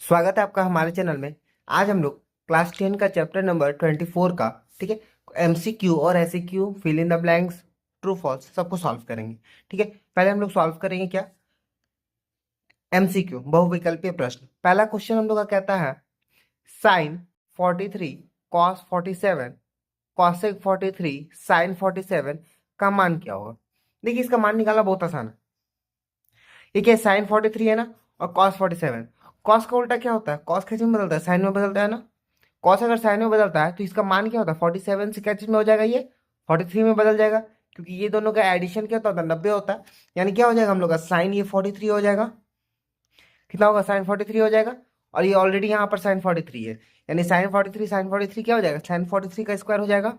स्वागत है आपका हमारे चैनल में। आज हम लोग क्लास 10 का चैप्टर नंबर 24 का, ठीक है, एमसीक्यू और SQ, fill in the blanks, true false सबको सॉल्व करेंगे। ठीक है, पहले हम लोग सॉल्व करेंगे क्या, एमसीक्यू बहुविकल्पीय प्रश्न। पहला क्वेश्चन हम लोग का कहता है साइन 43 कॉस 47 कॉसेक 43 साइन 47 का मान क्या होगा। देखिए, इसका मान निकालना बहुत आसान है। ये क्या, साइन 43 है ना, और कॉस 47। कॉस का उल्टा क्या होता है, कॉस किस में बदलता है, साइन में बदलता है ना। कॉस अगर साइन में बदलता है तो इसका मान क्या होता है, 47 से क्या चीज में हो जाएगा, ये 43 में बदल जाएगा। क्योंकि ये दोनों का एडिशन क्या होता है, 90 होता है। यानी क्या हो जाएगा हम लोग का, साइन ये 43 हो जाएगा। कितना होगा, साइन 43 हो जाएगा। और ये ऑलरेडी यहाँ पर साइन 43 है, यानी साइन 43 क्या हो जाएगा, साइन 43 का स्क्वायर हो जाएगा।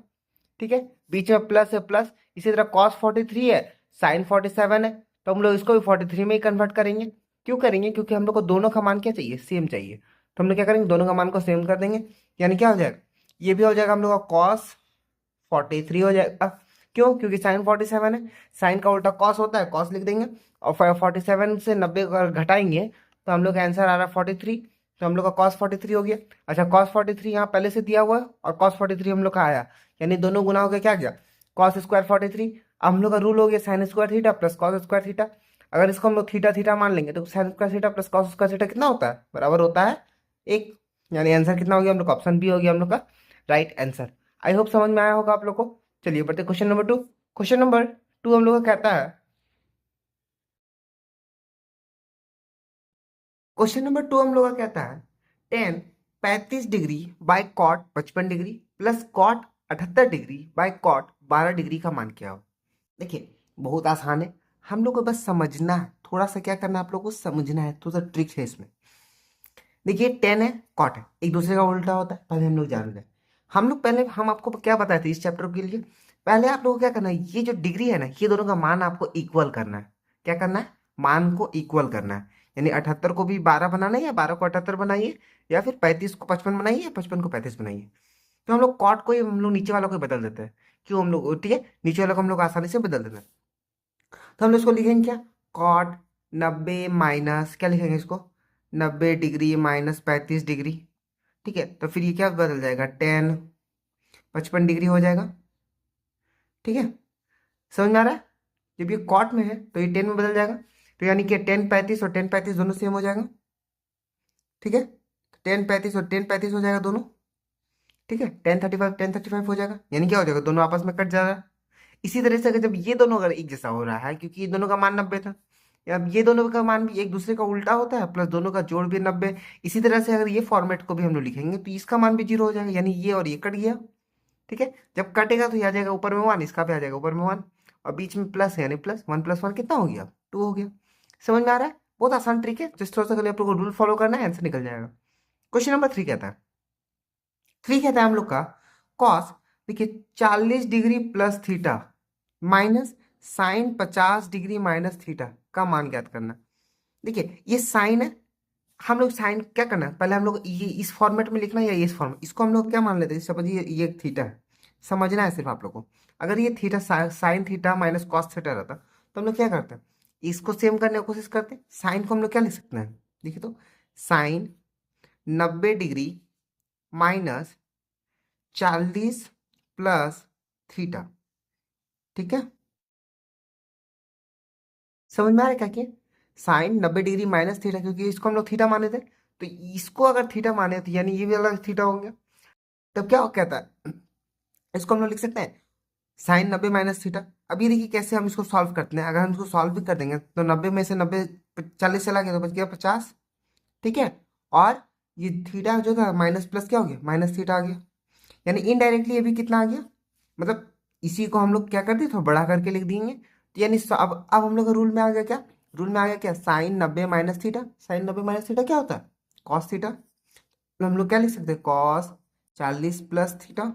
ठीक है, बीच में प्लस है प्लस। इसी तरह कॉस 43 है, साइन 47 है, तो हम लोग इसको भी 43 में ही कन्वर्ट करेंगे। क्यों करेंगे, क्योंकि हम लोग को दोनों का मान क्या चाहिए, सेम चाहिए। तो हम लोग क्या करेंगे, दोनों का मान को सेम कर देंगे। यानी क्या हो जाएगा, ये भी हो जाएगा हम लोग का कॉस 43 हो जाएगा। क्यों, क्योंकि साइन 47 है, साइन का उल्टा कॉस होता है, कॉस लिख देंगे। और 47 से 90 अगर घटाएंगे तो हम लोग का आंसर आ रहा है 43। तो हम लोग का कॉस 43 हो गया। अच्छा, कॉस 43 यहाँ पहले से दिया हुआ है और कॉस 43 हम लोग का आया, यानी दोनों गुना होकर क्या गया, कॉस स्क्वायर 43। अब हम लोग का रूल हो गया sign square theta plus cos square theta. अगर इसको हम लोग थीटा थीटा मान लेंगे तो sign square theta plus cos square theta कितना होता है, बराबर होता है एक। यानी आंसर कितना हो गया हम लोग का, ऑप्शन बी हो गया हम लोग का राइट आंसर। आई होप समझ में आया होगा आप लोग को। चलिए बढ़ते क्वेश्चन नंबर 2। क्वेश्चन नंबर 2 हम लोग का कहता है, क्वेश्चन नंबर 2 हम लोग का कहता है tan 35 degree by cot 55 degree plus cot 78 degree by cot 12 degree का मान क्या हो। देखिए, बहुत आसान है, हम लोग को बस समझना है, थोड़ा सा क्या करना है, आप लोग को समझना है, थोड़ा सा ट्रिक है इसमें। देखिए, टेन है कॉट है, एक दूसरे का उल्टा होता है, पहले हम लोग जान रहे। हम लोग पहले हम आपको क्या बताए थे इस चैप्टर के लिए, पहले आप लोगों को क्या करना है, ये जो डिग्री है ना, ये दोनों का मान आपको इक्वल करना है। क्या करना है, मान को इक्वल करना है। यानी 78 को भी 12 बनाना है, या 12 को 78 बनाइए, या फिर 35 को 55 बनाइए, या 55 को 35 बनाइए। तो हम लोग कॉट को ही हम लोग नीचे वालों को ही बदल देते हैं। क्यों, हम लोग ठीक है, नीचे वालों को हम लोग आसानी से बदल देते हैं। तो हम लोग इसको लिखेंगे क्या, कॉट 90 माइनस क्या लिखेंगे इसको, 90 डिग्री माइनस 35 डिग्री। ठीक है, तो फिर ये क्या बदल जाएगा, टेन 55 डिग्री हो जाएगा। ठीक है, समझ में आ रहा है। जब ये कॉट में है तो ये टेन में बदल जाएगा। तो यानी कि 10 35 और 10 35 दोनों सेम हो जाएगा। ठीक है, 10 35 और 10 35 हो जाएगा दोनों। ठीक है, 10 35 हो जाएगा, यानी क्या हो जाएगा, दोनों आपस में कट जा रहा है। इसी तरह से अगर जब ये दोनों अगर एक जैसा हो रहा है, क्योंकि ये दोनों का मान 90 था, या ये दोनों का मान भी एक दूसरे का उल्टा होता है, प्लस दोनों का जोड़ भी 90। इसी तरह से अगर ये फॉर्मेट को भी हम लोग लिखेंगे तो इसका मान भी 0 हो जाएगा, यानी ये और ये कट गया। ठीक है, जब कटेगा तो ये आ जाएगा ऊपर में 1, इसका भी आ जाएगा ऊपर में 1, और बीच में प्लस है, यानी प्लस 1 + 1 कितना हो गया, 2 हो गया। समझ में आ रहा है, बहुत आसान ट्रिक है, जिस थोड़ा सा खाली आप लोग को रूल फॉलो करना है, आंसर निकल जाएगा। क्वेश्चन नंबर 3 कहता है, 3 कहता है हम लोग का कॉस, देखिए 40 degree plus theta minus sine 50 degree minus theta का मान ज्ञात करना। देखिए, ये साइन है, हम लोग साइन क्या करना है, पहले हम लोग ये इस फॉर्मेट में लिखना है, या इस फॉर्मेट, इसको हम लोग क्या मान लेते हैं, समझिए ये थीटा है। समझना है सिर्फ आप लोग को। अगर ये theta sine theta minus cos theta रहता तो हम लोग क्या करते हैं, इसको सेम करने की कोशिश करते हैं। साइन को हम लोग क्या लिख सकते हैं, देखिए तो sine 90 degree minus 40 plus theta. ठीक है, समझ में आ रहा है क्या कि साइन 90 डिग्री माइनस थीटा, क्योंकि इसको हम लोग थीटा माने थे, तो इसको अगर थीटा माने थे यानी ये भी अलग थीटा होंगे। तब क्या कहता है, इसको हम लोग लिख सकते हैं साइन 90 माइनस थीटा। अब ये देखिए कैसे हम इसको सॉल्व करते हैं, अगर हम इसको सॉल्व भी कर देंगे तो 90 में से 90 40 चला गया तो बच गया 50। ठीक है, और ये थीटा जो था माइनस प्लस क्या हो गया, माइनस थीटा आ गया। यानी इनडायरेक्टली ये भी कितना आ गया, मतलब इसी को हम लोग क्या कर दिए, थोड़ा बड़ा करके लिख देंगे। तो यानी अब हम लोग का रूल में आ गया क्या, रूल में आ गया क्या, sine 90 minus theta. Sine 90 minus theta क्या होता है, कॉस थीटा। तो हम लोग क्या लिख सकते हैं, कॉस 40 प्लस थीटा।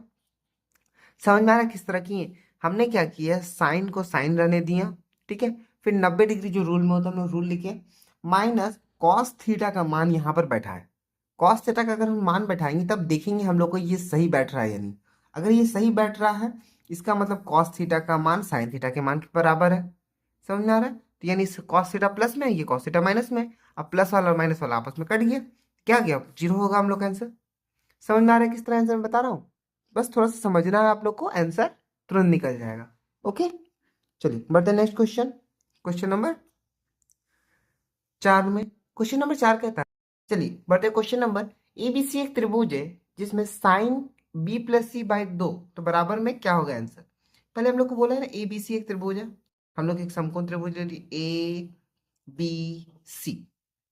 समझ में आ रहा है किस तरह की है, हमने क्या किया, साइन को साइन रहने दिया। ठीक है, फिर 90 डिग्री जो रूल में होता है हम लोग रूल लिखे, माइनस कॉस थीटा का मान यहाँ पर बैठा है। कॉस थीटा का अगर हम मान बैठाएंगे तब देखेंगे हम लोग को ये सही बैठ रहा है, यानी अगर ये सही बैठ रहा है इसका मतलब कॉस थीटा का मान साइन थीटा के मान के बराबर है। समझ में आ रहा है, तो यानी कॉस थीटा प्लस में है, ये कॉस थीटा माइनस में है। अब प्लस वाला और माइनस वाला आपस में कट गया, क्या गया, 0 होगा हम लोग का आंसर। समझ में आ रहा है किस तरह आंसर मैं बता रहा हूँ? बस थोड़ा सा समझना है आप लोग को, आंसर तुरंत निकल जाएगा। ओके, चलिए बढ़ते नेक्स्ट क्वेश्चन। क्वेश्चन नंबर 4 में, क्वेश्चन नंबर 4 कहता है, चलिए बढ़ते क्वेश्चन नंबर, एबीसी एक त्रिभुज है जिसमें sine B plus C by 2 तो बराबर में क्या होगा आंसर। पहले हम लोग को बोला है ना एबीसी एक त्रिभुज है, हम लोग एक समकोण त्रिभुज ले लिए ए बी सी,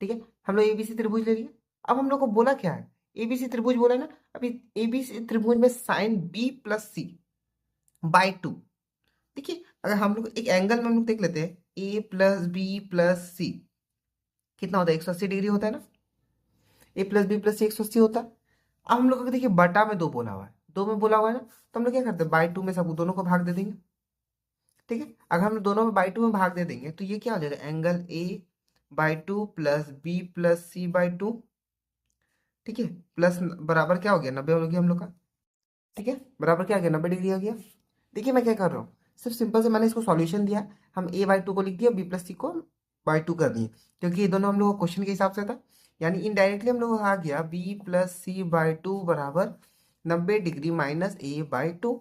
ठीक है, हम लोग एबीसी त्रिभुज ले लिए। अब हम लोग को बोला क्या है, एबीसी त्रिभुज बोला है ना, अभी एबीसी त्रिभुज में sine B plus C by 2। देखिए अगर हम लोग एक एंगल में हम लोग देख लेते हैं, ए प्लस बी प्लस सी कितना होता है, 180 डिग्री होता है ना, ए प्लस बी प्लस सी 180 होता है। अब हम लोग को देखिए बटा में 2 बोला हुआ है, 2 में बोला हुआ है ना, तो हम लोग क्या करते हैं बाई 2 में सब दोनों को भाग दे देंगे, ठीक है। अगर हम दोनों में बाई 2 में भाग दे देंगे तो ये क्या हो जाएगा, angle A by 2 plus B plus C by 2, ठीक है, प्लस बराबर क्या हो गया, 90 हो गया हम लोग का, ठीक है, बराबर क्या आ गया, 90 डिग्री आ गया। देखिए मैं क्या कर रहा हूँ, सिर्फ सिंपल से मैंने इसको सॉल्यूशन दिया, हम ए बाई 2 को लिख दिया, बी प्लस सी को बाई 2 कर दिए, क्योंकि ये दोनों हम लोग क्वेश्चन के हिसाब से था, यानी इनडायरेक्टली हम लोग को आ गया बी प्लस सी बाई 2 बराबर 90 डिग्री माइनस ए बाई 2,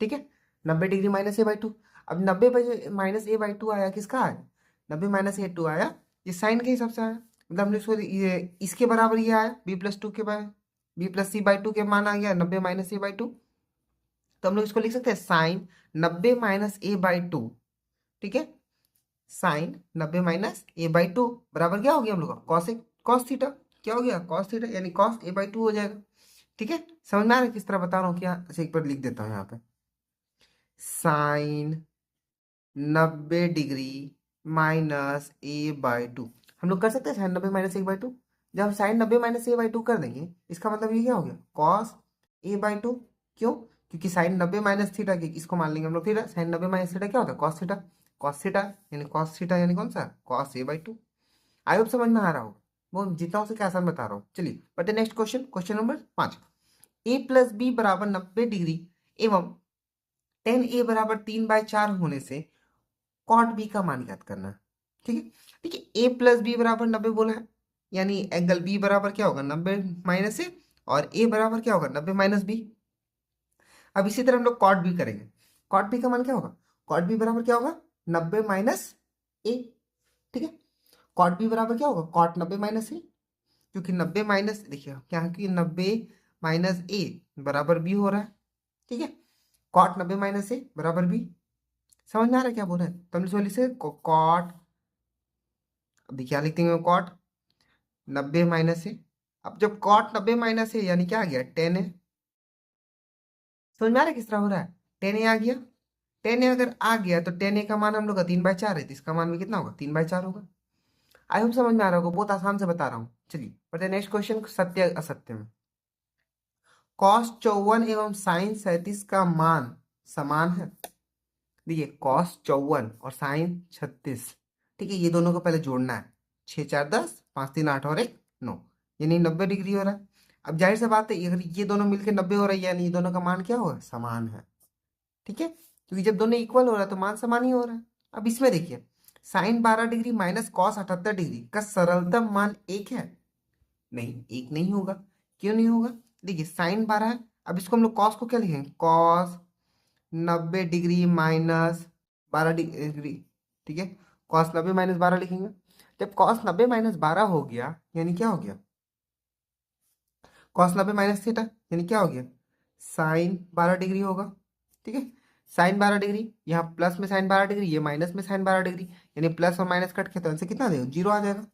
ठीक है, 90 डिग्री माइनस ए बाई 2। अब 90 बजे माइनस ए बाई 2 आया, किसका आया, 90 माइनस ए 2 आया, ये साइन के हिसाब से आया, मतलब हमने इसको ये इसके बराबर ये आया, बी प्लस 2 के by B plus C by 2 के मान आ गया 90 माइनस ए बाई 2, तो हम लोग इसको लिख सकते हैं साइन 90 माइनस ए बाई 2, ठीक है, साइन 90 माइनस ए बाई 2 बराबर क्या हो गया हम लोग का, कॉस कॉस थीटा, क्या हो गया कॉस थीटा, यानी कॉस ए बाई 2 हो जाएगा, ठीक है। समझ में आ रहा है किस तरह बता रहा हूँ क्या, अच्छा एक बार लिख देता हूँ यहाँ पे, sine 90 degree minus A by 2, हम लोग कर सकते हैं साइन 90 माइनस ए बाई 2। जब हम साइन 90 माइनस ए बाई 2 कर देंगे, इसका मतलब ये क्या हो गया, कॉस ए बाई 2, क्यों, क्योंकि साइन 90 माइनस थीटा के इसको मान लेंगे हम लोग थीटा, साइन 90 माइनस थीटा क्या होता है, कॉस थीटा, कॉस थीटा यानी कॉस थीटा यानी कौन सा, cos A by 2। I hope समझ में आ रहा होगा, वो जितना हो सके आसान बता रहा हूँ। चलिए but next question, question number 5, A plus B बराबर 90 डिग्री एवं टेन ए बराबर 3/4 होने से कॉट बी का मान ज्ञात करना है, ठीक है। देखिए ए प्लस बी बराबर 90 बोला है, यानी एंगल बी बराबर क्या होगा, 90 माइनस ए, और ए बराबर क्या होगा, 90 माइनस बी। अब इसी तरह हम लोग कॉट बी करेंगे, कॉट बी का मान क्या होगा, कॉट बी बराबर क्या होगा, 90 माइनस ए, ठीक है, कॉट बी बराबर क्या होगा, कॉट 90 माइनस ए, क्योंकि 90 माइनस देखिए क्या, कि 90 माइनस ए बराबर बी हो रहा है, ठीक है, कॉट 90 माइनस ए बराबर बी। समझ में आ रहा है क्या बोल रहे हैं, तो हम इसको लिख सकते कॉट, अभी क्या लिखते हैं, कॉट 90 माइनस है, अब जब कॉट 90 माइनस है यानी क्या आ गया, 10 है। समझ में आ रहा है किस तरह हो रहा है, 10 ए आ गया, 10 ए अगर आ गया तो 10 ए का मान हम लोग का 3/4 है, तो इसका मान भी कितना होगा, 3/4 होगा। आई होप समझ में आ रहा होगा, बहुत आसान से बता रहा हूँ। चलिए बढ़ते नेक्स्ट क्वेश्चन, सत्य असत्य में, कॉस 54 एवं साइन 37 का मान समान है। देखिए कॉस 54 और साइन 36, ठीक है, ये दोनों को पहले जोड़ना है, 6 4 10, 5 3 8 और 1 9, यानी 90 डिग्री हो रहा है। अब जाहिर सी बात है अगर ये दोनों मिलकर 90 हो रहा है, यानी ये दोनों का मान क्या होगा, समान है, ठीक है, क्योंकि जब दोनों इक्वल हो रहा है तो मान समान ही हो रहा है। अब इसमें देखिए sine 12 degree minus cos 78 degree का सरलतम मान 1 है, नहीं 1 नहीं होगा, क्यों नहीं होगा, देखिए साइन 12 है, अब इसको हम लोग कॉस को क्या लिखेंगे, कॉस 90 डिग्री माइनस 12 डिग्री, ठीक है, कॉस 90 माइनस 12 लिखेंगे। जब कॉस 90 माइनस 12 हो गया यानी क्या हो गया, कॉस 90 माइनस थीटा यानी क्या हो गया, साइन 12 डिग्री होगा, ठीक है, साइन 12 डिग्री, यहाँ प्लस में साइन 12 डिग्री, ये माइनस में साइन 12 डिग्री, यानी प्लस और माइनस कट के तो आंसर कितना देगा, 0 आ जाएगा।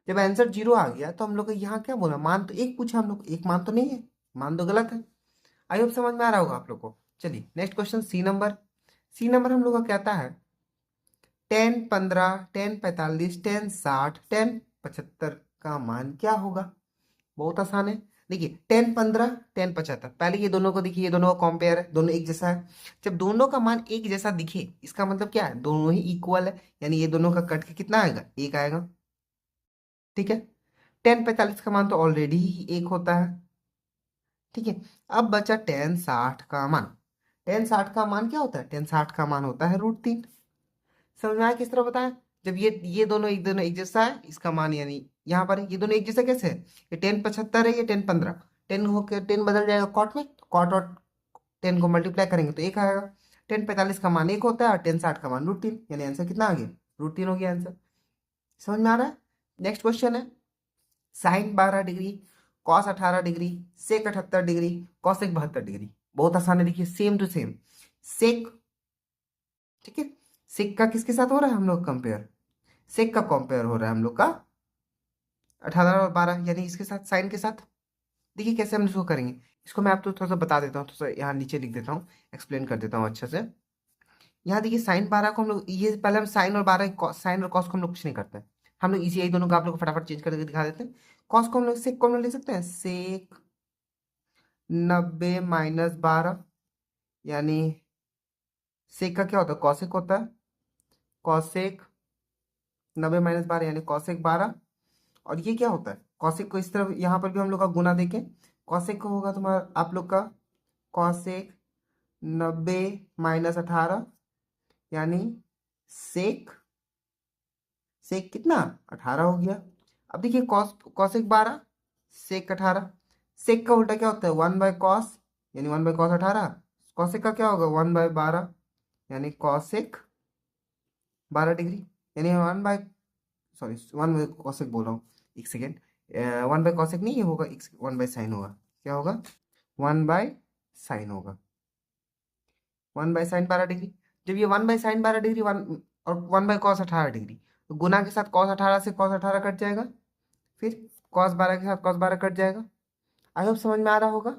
जब आंसर 0 आ गया तो हम लोग को यहाँ क्या बोला, मान तो एक पूछा हम लोग, एक मान तो नहीं है, मान तो गलत है। आई होप समझ में आ रहा होगा आप लोग को। चलिए next question, C number, C number हम लोग का कहता है 10 15 10 45 10 60 10 75 का मान क्या होगा, बहुत आसान है। देखिए 10 15 10 75, पहले ये दोनों को देखिए, ये दोनों का कंपेयर है, दोनों एक जैसा है, जब दोनों का मान एक जैसा दिखे इसका मतलब क्या है, दोनों ही इक्वल है, यानी ये दोनों का कट के कितना आएगा, एक आएगा, ठीक है। 10 45 का मान तो ऑलरेडी ही एक होता है, ठीक है। अब बचा 10 60 का मान, 10 60 का मान क्या होता है, 10 60 का मान होता है √3। समझ में आया किस तरह बताया, जब ये दोनों एक जैसा है, इसका मान यानी यहाँ पर है, ये दोनों एक जैसा कैसे है, ये 10 75 है, ये 10 15, 10 होकर 10 बदल जाएगा कॉट में, तो कॉट और 10 को मल्टीप्लाई करेंगे तो एक आएगा। 10 45 का मान एक होता है और 10 60 का मान √3, यानी आंसर कितना आ गया, √3 हो गया आंसर। समझ में आ रहा है? नेक्स्ट क्वेश्चन है, साइन 12 डिग्री, कॉस 18 डिग्री, सेक 78 डिग्री, कॉसेक 72 डिग्री। बहुत आसान है, देखिए सेम टू सेम सेक, ठीक है, सेक का किसके साथ हो रहा है हम लोग कंपेयर, सेक का कंपेयर हो रहा है हम लोग का 18 और 12 यानी इसके साथ साइन के साथ। देखिए कैसे हम इसको करेंगे, इसको मैं आपको थोड़ा सा बता देता हूँ, थोड़ा सा यहाँ नीचे लिख देता हूँ, एक्सप्लेन कर देता हूँ अच्छे से। यहाँ देखिए साइन 12 को हम लोग, ये पहले हम साइन और 12 साइन और कॉस को हम लोग कुछ नहीं करते हैं, हम लोग इसी यही दोनों को आप लोग को फटाफट चेंज करके दिखा देते हैं। कॉस को हम लोग सेक को हम लोग लिख सकते हैं, सेक 90 - 12, यानी सेक का क्या होता है, कॉसेक होता है, कॉसेक 90 - 12 यानी कॉसेक 12। और ये क्या होता है, कॉसेक को इस तरफ यहाँ पर भी हम लोग का गुना देखें, कॉसेक को होगा तुम्हारा आप लोग का कॉसेक 90 - 18, यानी सेक, सेक कितना 18 हो गया। अब देखिए कॉसेक 12, सेक 18, सेक का उल्टा क्या होता है 1/cos, यानी 1/cos 18, कॉसेक का क्या होगा 1/12, यानी कॉसेक 12 डिग्री, यानी 1/कॉसेक बोल रहा हूँ, एक सेकेंड, 1/कॉसेक नहीं, ये होगा 1/साइन होगा, क्या होगा 1/साइन होगा, 1/साइन 12 डिग्री। जब ये 1/साइन 12 डिग्री और 1/कॉस 18 डिग्री, तो गुना के साथ कॉस 18 से कॉस 18 कट जाएगा, फिर कॉस 12 के साथ कॉस 12 कट जाएगा। आई होप समझ में आ रहा होगा।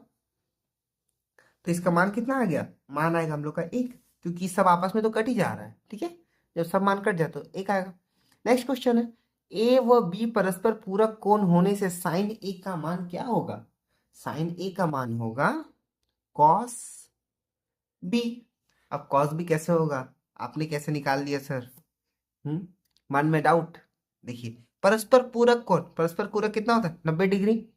तो इसका मान कितना आ गया, मान आएगा हम लोग का एक, क्योंकि सब आपस में तो कट ही जा रहा है, ठीक है, जब सब मान कट जाए तो एक आएगा। नेक्स्ट क्वेश्चन है, ए व बी परस्पर पूरक कोण होने से साइन ए का मान क्या होगा, साइन ए का मान होगा कॉस बी। अब कॉस बी कैसे होगा, आपने कैसे निकाल लिया सर, मन में डाउट। देखिए परस्पर पूरक कोण, परस्पर पूरक कितना होता है 90 डिग्री,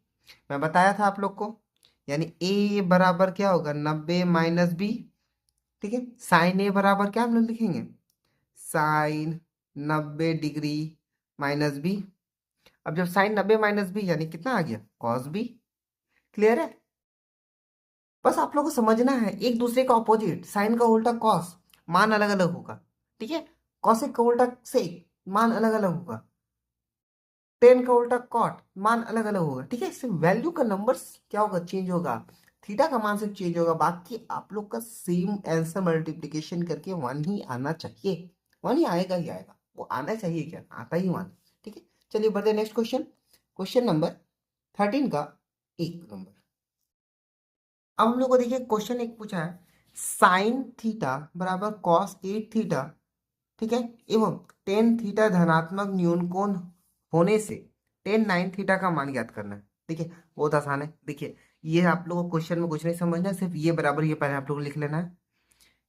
मैं बताया था आप लोग को, यानी ए बराबर क्या होगा 90 - बी, ठीक है, साइन ए बराबर क्या हम लोग लिखेंगे, साइन 90 डिग्री -बी। अब जब साइन 90 - बी यानी कितना आ गया कॉस बी। क्लियर है? बस आप लोग को समझना है, एक दूसरे का ऑपोजिट, साइन का उल्टा कॉस, मान अलग अलग होगा, ठीक है, कॉसेक का उल्टा सेक, मान अलग अलग होगा, टेन का उल्टा कॉट, मान अलग अलग होगा, ठीक है, सिर्फ वैल्यू का नंबर्स क्या होगा चेंज होगा, थीटा का मान सिर्फ चेंज होगा, बाकी आप लोग का सेम आंसर मल्टीप्लिकेशन करके 1 ही आना चाहिए, 1 ही आएगा ही आएगा, वो आना चाहिए, क्या आता ही 1, ठीक है। चलिए बढ़ते नेक्स्ट क्वेश्चन, क्वेश्चन नंबर 13 का 1 नंबर। अब हम लोग को देखिए क्वेश्चन एक पूछा है, साइन थीटा बराबर कॉस 8 थीटा, ठीक है, एवं टेन थीटा धनात्मक न्यून कोण होने से टेन 9 थीटा का मान ज्ञात करना है। देखिए बहुत आसान है, देखिए ये आप लोगों को क्वेश्चन में कुछ नहीं समझना है, सिर्फ ये बराबर ये पहले आप लोग को लिख लेना है,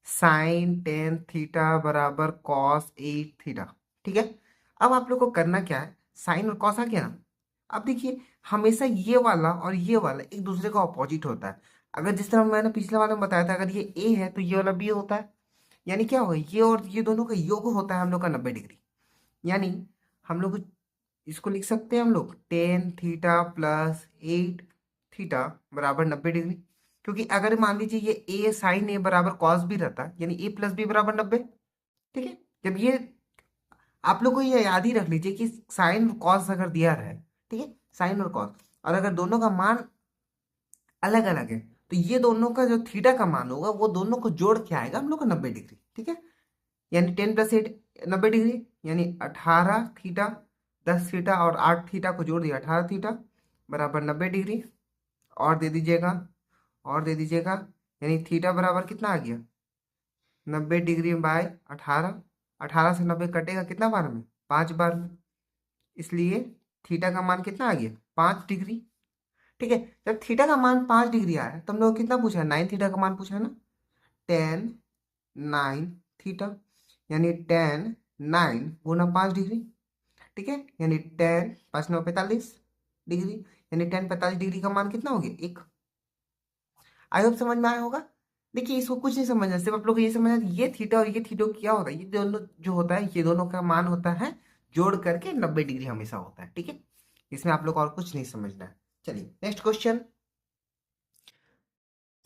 साइन 10 थीटा बराबर कॉस 8 थीटा, ठीक है। अब आप लोग को करना क्या है, साइन और कॉस आ गया ना, अब देखिए हमेशा ये वाला और ये वाला एक दूसरे का ऑपोजिट होता है, अगर जिस तरह मैंने पिछले वाले में बताया था, अगर ये ए है तो ये वाला बी होता है, यानी क्या होगा ये और ये दोनों का योग होता है हम लोग का 90 डिग्री, यानी हम लोग इसको लिख सकते हैं हम लोग 10 थीटा प्लस 8 थीटा बराबर 90 डिग्री, क्योंकि अगर मान लीजिए ये ए साइन ए बराबर कॉस भी रहता यानी ए प्लस बी बराबर 90, ठीक है। जब ये आप लोग को ये याद ही रख लीजिए कि साइन कॉस अगर दिया रहे, ठीक है, साइन और कॉस, और अगर दोनों का मान अलग अलग है तो ये दोनों का जो थीटा का मान होगा वो दोनों को जोड़ के आएगा हम लोग का 90 डिग्री, ठीक है, यानी 10 + 8 90 डिग्री, यानी 18 थीटा, 10 थीटा और 8 थीटा को जोड़ दिया 18 थीटा बराबर 90 डिग्री, और दे दीजिएगा, और दे दीजिएगा, यानी थीटा बराबर कितना आ गया 90 डिग्री बाय 18, 18 से 90 कटेगा कितना बार में 5 बार में, इसलिए थीटा का मान कितना आ गया 5 डिग्री, ठीक है। जब थीटा का मान 5 डिग्री आया तो हम लोग कितना पूछा है 9 थीटा का मान पूछा है ना, 10 9 थीटा, यानी 10 9 गुना 5 डिग्री, ठीक है, यानी 10 5 9 45 डिग्री, यानी 10 45 डिग्री का मान कितना हो गया एक। आई होप समझ में आया होगा। देखिए इसको कुछ नहीं समझना, सिर्फ आप लोग को ये समझना ये थीटा और ये थीटा क्या होता है, ये दोनों जो होता है ये दोनों का मान होता है जोड़ करके 90 डिग्री हमेशा होता है, ठीक है। इसमें आप लोग और कुछ नहीं समझना है। चलिए नेक्स्ट क्वेश्चन।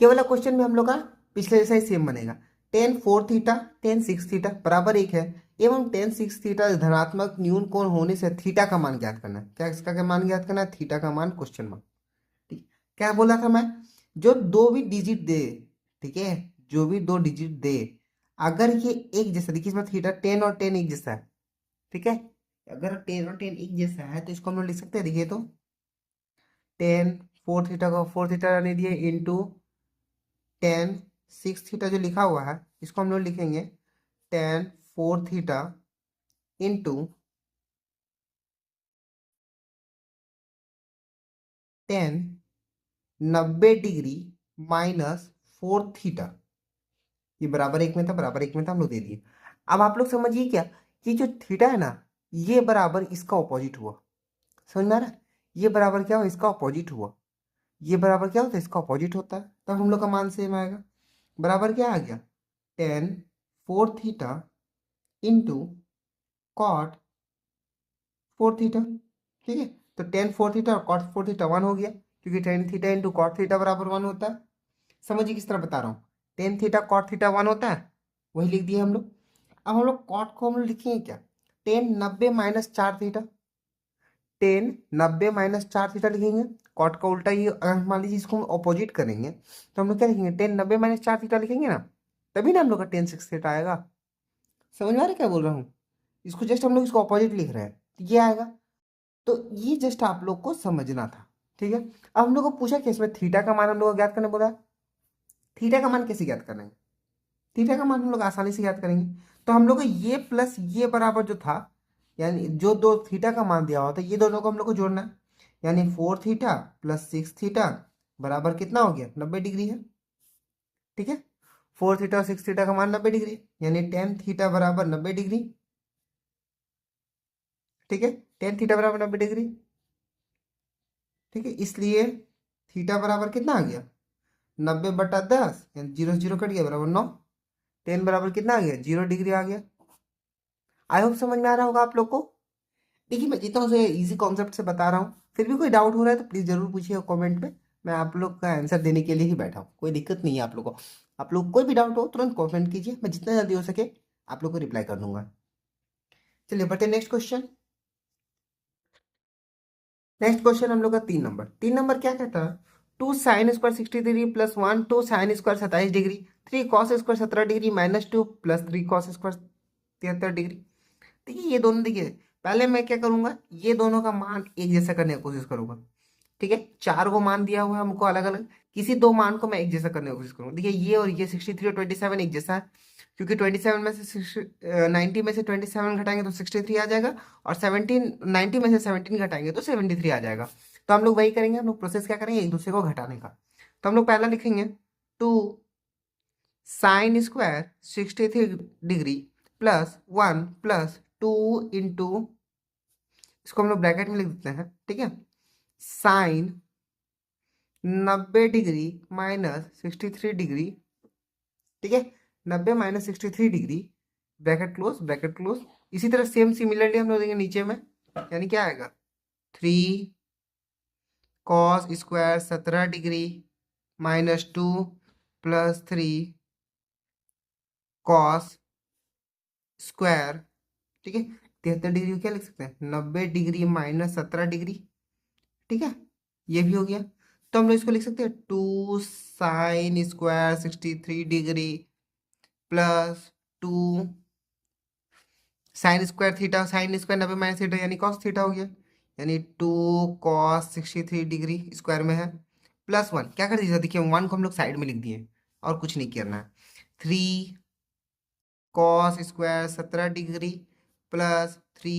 ये वाला क्वेश्चन में हम लोग का पिछले जैसा ही सेम बनेगा। Ten four theta tan six theta बराबर एक है एवं टेन सिक्स थीटा धनात्मक न्यून कोण होने से थीटा का मान ज्ञात करना है। क्या इसका क्या मान ज्ञात करना है? थीटा का मान, क्वेश्चन मार्क। ठीक, क्या बोला था मैं? जो दो भी डिजिट दे, ठीक है, जो भी दो डिजिट दे, अगर ये एक जैसा, देखिए इसमें थीटा टेन और टेन एक जैसा है, ठीक है। अगर टेन और टेन एक जैसा है तो इसको हम लोग लिख सकते हैं, देखिए तो टेन फोर थीटा को फोर थीटा रहने दिए इंटू टेन सिक्स थीटा जो लिखा हुआ है इसको हम लोग लिखेंगे ten four theta into ten 90 degree minus four theta. ये बराबर एक में था, बराबर एक में था, हम लोग दे दिए। अब आप लोग समझिए क्या, ये जो थीटा है ना, ये बराबर इसका ऑपोजिट हुआ। समझ में आ रहा है? ये बराबर क्या हुआ? इसका ऑपोजिट हुआ। ये बराबर क्या होता है? इसका ऑपोजिट होता है, तब हम लोग का मान सेम आएगा। बराबर क्या आ गया? Tan four theta into cot four theta, ठीक है। तो टेन फोर थीटा और कॉट फोर थीटा वन हो गया, क्योंकि tan theta into cot theta बराबर वन होता है। समझिए किस तरह बता रहा हूँ, tan theta cot theta one होता है, वही लिख दिए हम लोग। अब हम लोग कॉट को हम लोग लिखेंगे क्या? टेन 90 - 4 थीटा, टेन 90 - 4 थीटा लिखेंगे। कॉट का उल्टा ही, अगर मान लीजिए इसको हम ऑपोजिट करेंगे तो हम लोग क्या लिखेंगे? टेन 90 - 4 थीटा लिखेंगे ना, तभी ना हम लोग का टेन सिक्स थीटा आएगा। समझ में आ रहा है क्या बोल रहा हूँ? इसको जस्ट हम लोग इसको ऑपोजिट लिख रहे हैं तो ये आएगा। तो ये जस्ट आप लोग को समझना था, ठीक है। अब हम लोग को पूछा कि इसमें थीटा का मान हम लोग को ज्ञात करने बोला है। थीटा का मान कैसे ज्ञात करेंगे? थीटा का मान हम लोग आसानी से ज्ञात करेंगे। तो हम लोग को ये प्लस ये बराबर जो था, यानी जो दो थीटा का मान दिया हुआ था ये दोनों को हम लोग को जोड़ना है। यानी four theta plus six theta बराबर कितना हो गया? 90 डिग्री है, ठीक है। फोर थीटा और सिक्स थीटा का मान 90 डिग्री, यानी टेन थीटा बराबर 90 डिग्री, ठीक है। टेन थीटा बराबर 90 डिग्री, ठीक है। इसलिए थीटा बराबर कितना आ गया? 90/10, यानी जीरो जीरो कट गया, बराबर 9। टेन बराबर कितना आ गया? 0 डिग्री आ गया। आई होप समझ में आ रहा होगा आप लोग को। देखिए मैं जितना उसे इजी कॉन्सेप्ट से बता रहा हूँ, फिर भी कोई डाउट हो रहा है तो प्लीज़ जरूर पूछिएगा कमेंट में। मैं आप लोग का आंसर देने के लिए ही बैठा हूँ, कोई दिक्कत नहीं है आप लोग को। आप लोग कोई भी डाउट हो तुरंत कमेंट कीजिए, मैं जितना जल्दी हो सके आप लोग को रिप्लाई कर दूंगा। चलिए बढ़ते नेक्स्ट क्वेश्चन। नेक्स्ट क्वेश्चन हम लोग का 3 नंबर। 3 नंबर क्या कहता है? Two sine square 60 degree plus one two sine square 27 degree, three cos square 17 degree minus two plus three cos square 73 degree. देखिए ये दोनों, देखिए पहले मैं क्या करूंगा, ये दोनों का मान एक जैसा करने की कोशिश करूंगा, ठीक है। चार को मान दिया हुआ है हमको अलग अलग, किसी दो मान को मैं एक जैसा करने की कोशिश करूंगा। देखिए ये और ये 63 और 27 एक जैसा है, क्योंकि 27 में से 90 में से 27 घटाएंगे तो 63 आ जाएगा, और 17 90 में से 17 घटाएंगे तो 73 आ जाएगा। तो हम लोग वही करेंगे, हम लोग प्रोसेस क्या करेंगे, एक दूसरे को घटाने का। तो हम लोग पहला लिखेंगे two sine square 63 degree plus one plus two into, इसको हम लोग ब्रैकेट में लिख देते हैं, ठीक है, साइन 90 डिग्री माइनस 63 डिग्री, ठीक है। 90 - 63 degree, bracket close, bracket close. इसी तरह सेम सिमिलरली हम लोग देंगे नीचे में, यानी क्या आएगा? Three cos square 17 degree minus two plus three cos square, ठीक है। 73 डिग्री को क्या लिख सकते हैं? 90 डिग्री माइनस 17 डिग्री, ठीक है। ये भी हो गया। तो हम लोग इसको लिख सकते हैं two sine square 63 degree plus two sine square theta, sine square 90 - theta यानी कॉस थीटा हो गया, यानी टू कॉस 63 डिग्री स्क्वायर में है, प्लस वन। क्या कर दीजिए, देखिए वन को हम लोग साइड में लिख दिए और कुछ नहीं करना है। Three cos square 17 degree plus three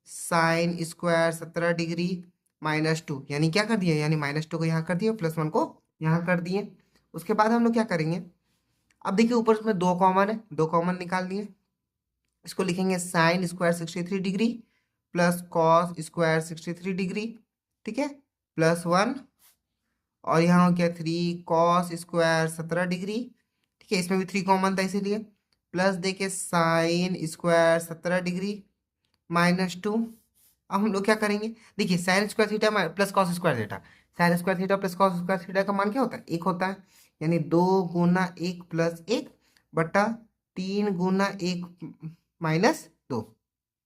sine square 17 degree minus to, यानी क्या कर दिए, यानी माइनस टू को यहाँ कर दिए, प्लस वन को यहाँ कर दिए। उसके बाद हम लोग क्या करेंगे, अब देखिए ऊपर में दो कॉमन है, दो कॉमन निकाल दिए। इसको लिखेंगे sign square 63 degree plus cos square 63 degree, ठीक है, प्लस वन, और यहाँ हो गया थ्री कॉस स्क्वायर 17 डिग्री, ठीक है, इसमें भी 3 कॉमन था इसीलिए। प्लस देखिए साइन स्क्वायर 17 डिग्री -2। अब हम लोग क्या करेंगे, देखिए sign square theta plus cos square theta, sine square theta plus cos square theta का मान क्या होता है, 1 होता है। यानी 2 × 1 + 1 बटा 3 × 1 - 2।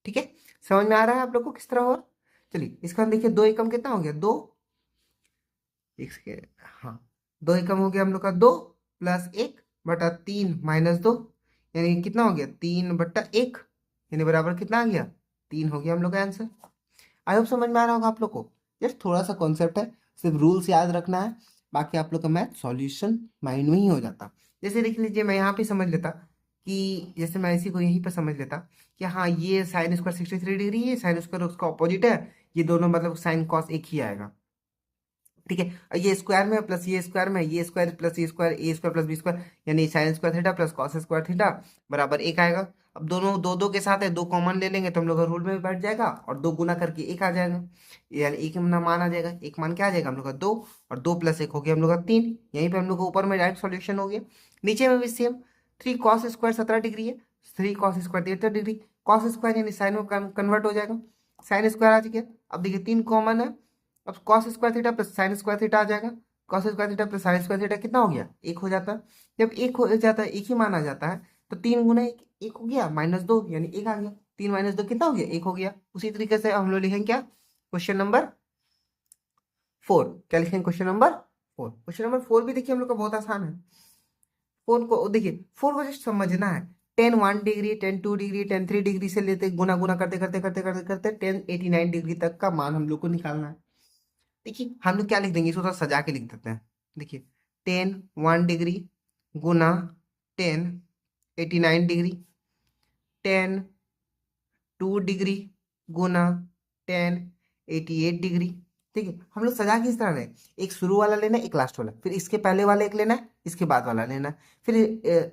ठीक है, समझ में आ रहा है आप लोग को किस तरह हो। चलिए इसका देखिए 2 एकम कितना हो गया, 2 एक हाँ 2 एकम हो गया हम लोग का 2 + 1 बटा 3 - 2, यानी कितना हो गया 3/1, यानी बराबर कितना आ गया 3 हो गया हम लोग का आंसर। आई होप समझ में आ रहा होगा आप लोग को। जस्ट थोड़ा सा कॉन्सेप्ट है, सिर्फ रूल्स याद रखना है, बाकी आप लोग का मैथ सॉल्यूशन माइंड में ही हो जाता। जैसे देख लीजिए मैं यहाँ पे समझ लेता कि जैसे मैं इसी को यहीं पर समझ लेता कि हाँ ये साइन स्क्वायर 63 डिग्री है, साइन स्क्वायर उसका ऑपोजिट है, ये दोनों मतलब साइन कॉस एक ही आएगा। ठीक है, और ये स्क्वायर में प्लस ये स्क्वायर में, ये स्क्वायर प्लस ये स्क्वायर, ए स्क्वायर प्लस बी स्क्वायर, यानी sign square theta plus cos square theta बराबर 1 आएगा। अब दोनों दो दो के साथ है, 2 कॉमन ले लेंगे तो हम लोग का रूल में भी बैठ जाएगा, और 2 गुना करके 1 आ जाएगा, यानी एक मान आ जाएगा। एक मान क्या आ जाएगा हम लोग का 2, और 2 + 1 हो गया हम लोग का 3। यहीं पे हम लोग को ऊपर में डायरेक्ट सॉल्यूशन हो गया। नीचे में भी सेम, 3 cos स्क्वायर 17 डिग्री है, 3 cos square 63 degree, cos square यानी साइन में कन्वर्ट हो जाएगा, साइन स्क्वायर आ गया। अब देखिए 3 कॉमन है, अब cos square theta plus sine square theta आ जाएगा, cos square theta plus sine square theta कितना हो गया 1 हो जाता है। जब 1 हो जाता है, 1 ही मान आ जाता है, तो 3 × 1 हो गया -2, यानी 1 आ गया। 3 - 2 कितना हो गया 1 हो गया। उसी तरीके से हम लोग लिखेंगे क्या, क्वेश्चन नंबर 4। क्या लिखेंगे क्वेश्चन नंबर 4। क्वेश्चन नंबर 4 भी देखिए हम लोग का बहुत आसान है। 4 को देखिए, 4 को जस्ट समझना है। Ten 1 degree, ten 2 degree, ten 3 degree से लेते गुना गुना करते करते करते करते करते 1089 डिग्री तक का मान हम लोग को निकालना है। देखिए हम लोग क्या लिख देंगे, इसको थोड़ा सजा के लिख देते हैं। देखिए 10 1 डिग्री गुना 10 89 डिग्री, 10 2 डिग्री गुना 10 88 डिग्री। ठीक है, हम लोग सजा किस तरह रहे, एक शुरू वाला लेना है, एक लास्ट वाला, फिर इसके पहले वाला एक लेना है, इसके बाद वाला लेना है, फिर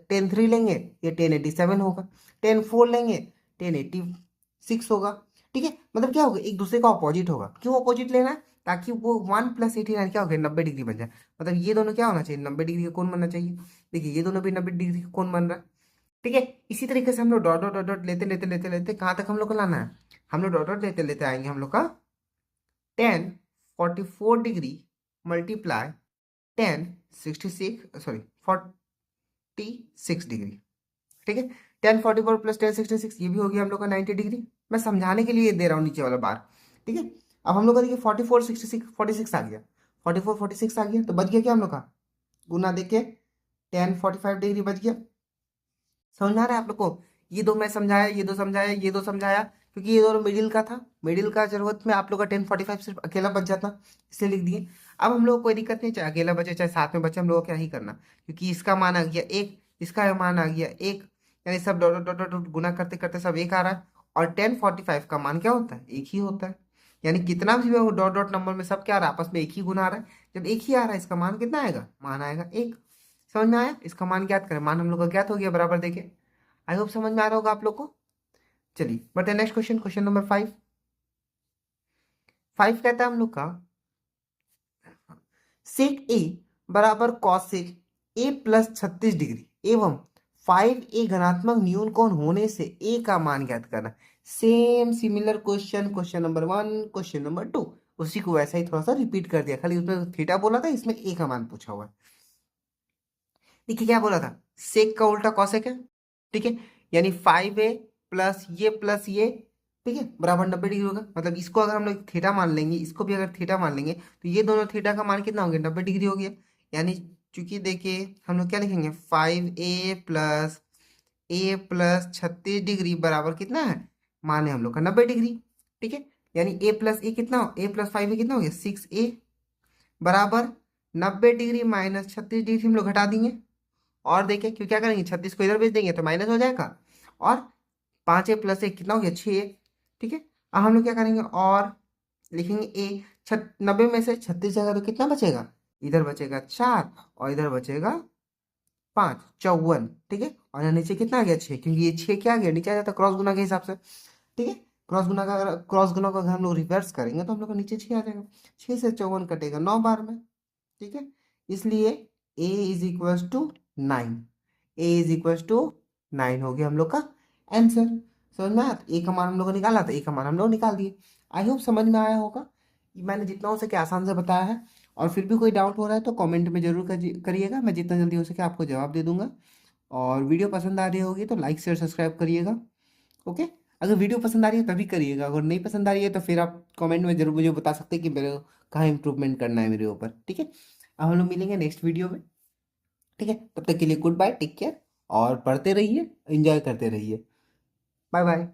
10 3 लेंगे, ये 1087 होगा, 10 4 लेंगे 1086 होगा। ठीक है, मतलब क्या होगा, एक दूसरे का ऑपोजिट होगा। क्यों ऑपोजिट लेना है, ताकि वो 1 + 89 क्या हो गया 90 डिग्री बन जाए। मतलब ये दोनों क्या होना चाहिए 90 डिग्री का कोण बनना चाहिए। देखिए ये दोनों भी 90 डिग्री का कोण बन रहा है। ठीक है, इसी तरीके से हम लोग डॉट डॉट डॉट डॉट लेते लेते लेते लेते कहाँ तक हम लोग को लाना है, हम लोग डॉट डॉट लेते लेते आएंगे हम लोग का 10 44 डिग्री मल्टीप्लाई 46 डिग्री। ठीक है, 10 44 + 10 66, ये भी हो गया हम लोग का 90 डिग्री। मैं समझाने के लिए दे रहा हूँ नीचे वाला बार। ठीक है, अब हम लोग का देखिए 44 66 46 आ गया, 44 46 आ गया, तो बच गया क्या हम लोग का, गुना देखिए 10 45 डिग्री बच गया। समझ में आ रहा है आप लोग को, ये दो मैं समझाया, ये दो समझाया, ये दो समझाया, क्योंकि ये दोनों मिडिल का था, मिडिल का जरूरत में आप लोग का 10 45 सिर्फ अकेला बच जाता, इसलिए लिख दिए। अब हम लोग को कोई दिक्कत नहीं, चाहे अकेला बचे चाहे साथ में बचे, हम लोग को क्या ही करना, क्योंकि इसका मान आ गया 1, इसका मान आ गया 1, यानी सब डॉट डॉट डॉट डॉट गुना करते करते सब 1 आ रहा है, और 10 45 का मान क्या होता है 1 ही होता है। यानी कितना भी वो डॉट डॉट नंबर में सब क्या आ रहा है, आपस में 1 ही गुना आ रहा है। जब 1 ही आ रहा है, इसका मान कितना आएगा, मान आएगा 1। समझ में आया, इसका मान ज्ञात करें, मान हम लोग का ज्ञात हो गया बराबर देखे। आई होप समझ में आ रहा होगा आप लोग को। चलिए बढ़ते हैं नेक्स्ट क्वेश्चन, क्वेश्चन नंबर 5। 5 कहता है हम लोग का सेक ए बराबर कॉसेक ए प्लस 36 डिग्री एवं 5a घनात्मक न्यून कोण होने से ए का मान ज्ञात करना। Same similar question, question number 1, question number 2, उसी को वैसा ही थोड़ा सा रिपीट कर दिया, खाली उसमें थीटा बोला था, इसमें ए का मान पूछा हुआ है। देखिए क्या बोला था, सेक का उल्टा कॉसेक है। ठीक है, यानी 5a प्लस ये ठीक है बराबर 90 डिग्री होगा। मतलब इसको अगर हम लोग थीटा मान लेंगे, इसको भी अगर थीटा मान लेंगे, तो ये दोनों थीटा का मान कितना हो गया 90 डिग्री हो गया। यानी चूंकि देखिए हम लोग क्या लिखेंगे 5a प्लस 36 डिग्री बराबर कितना है, मान है हम लोग का 90 डिग्री। ठीक है, यानी a+5 कितना हो गया 6a बराबर 90 डिग्री माइनस 36 डिग्री हम लोग घटा देंगे। और देखिए क्यों क्या करेंगे, 36 को इधर भेज देंगे तो माइनस हो जाएगा, और 5a + 1 कितना हो गया 6a। ठीक है, अब हम लोग क्या करेंगे और लिखेंगे a, 90 में से 36 जाएगा तो कितना बचेगा, इधर बचेगा 4 और इधर बचेगा 5, 54। ठीक है, और यहाँ नीचे कितना आ गया 6, क्योंकि ये 6 क्या आ गया नीचे आ जाता क्रॉस गुना के हिसाब से। ठीक है, क्रॉस गुना को अगर हम लोग रिवर्स करेंगे तो हम लोग का नीचे 6 आ जाएगा, 6 से 54 कटेगा 9 बार में। ठीक है, इसलिए a = 9, A is equal to 9 हो गया हम लोग का आंसर। समझ में आया? तो ए का मान हम लोग को निकाला, तो ए का मान हम लोग निकाल दिए। आई होप समझ में आया होगा। मैंने जितना हो सके आसान से बताया है, और फिर भी कोई डाउट हो रहा है तो कमेंट में जरूर करिएगा, मैं जितना जल्दी हो सके आपको जवाब दे दूंगा। और वीडियो पसंद आ रही होगी तो लाइक शेयर सब्सक्राइब करिएगा। ओके, अगर वीडियो पसंद आ रही है तभी करिएगा, अगर नहीं पसंद आ रही है तो फिर आप कमेंट में जरूर मुझे बता सकते हैं कि मेरे को कहाँ इंप्रूवमेंट करना है मेरे ऊपर। ठीक है, अब हम लोग मिलेंगे नेक्स्ट वीडियो में। ठीक है, तब तक के लिए गुड बाय, टेक केयर, और पढ़ते रहिए, एंजॉय करते रहिए। Bye bye.